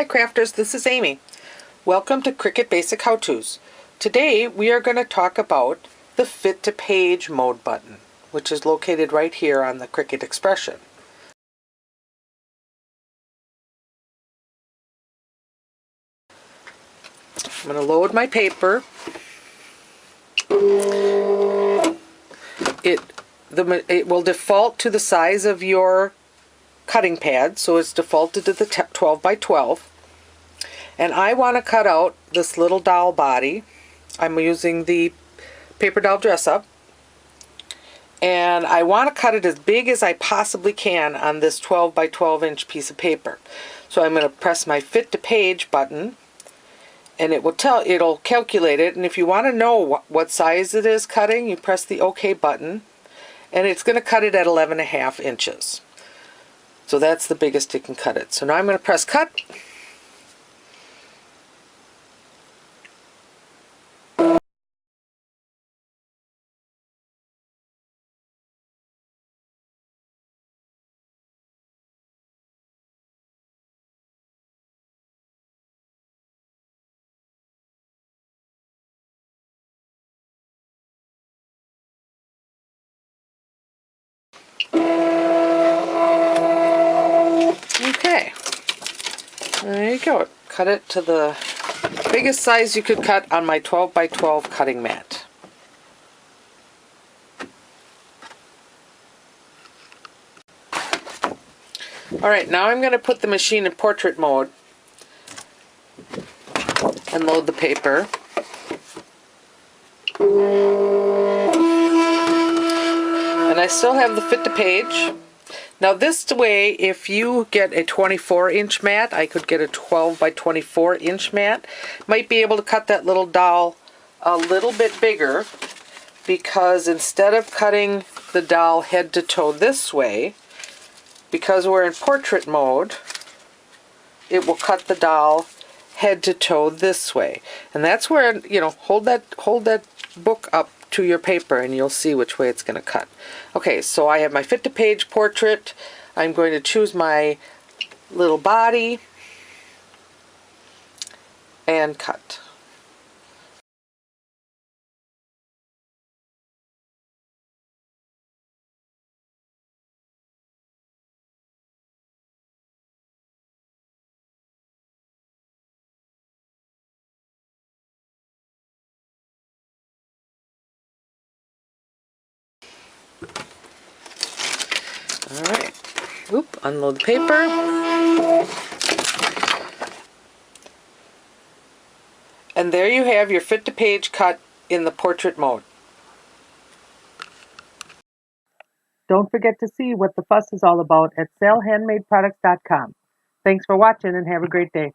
Hi crafters, this is Amy. Welcome to Cricut Basic How-Tos. Today we are going to talk about the Fit to Page mode button, which is located right here on the Cricut expression. I'm going to load my paper. It will default to the size of your cutting pad, so it's defaulted to the 12 by 12. And I want to cut out this little doll body. I'm using the paper doll dress up. And I want to cut it as big as I possibly can on this 12 by 12 inch piece of paper. So I'm going to press my Fit to Page button, and it'll calculate it. And if you want to know what size it is cutting, you press the OK button, and it's going to cut it at 11.5 inches. So that's the biggest it can cut it. So now I'm going to press cut. Okay, there you go. Cut it to the biggest size you could cut on my 12 by 12 cutting mat. Alright, now I'm going to put the machine in portrait mode and load the paper. And I still have the Fit to Page. Now this way, if you get a 24-inch mat, I could get a 12 by 24-inch mat, might be able to cut that little doll a little bit bigger, because instead of cutting the doll head to toe this way, because we're in portrait mode, it will cut the doll head to toe this way. And that's where, hold that book up to your paper and you'll see which way it's going to cut. Okay, so I have my Fit to Page portrait. I'm going to choose my little body and cut. Alright, unload the paper. And there you have your Fit to Page cut in the portrait mode. Don't forget to see what the fuss is all about at salehandmadeproducts.com. Thanks for watching and have a great day.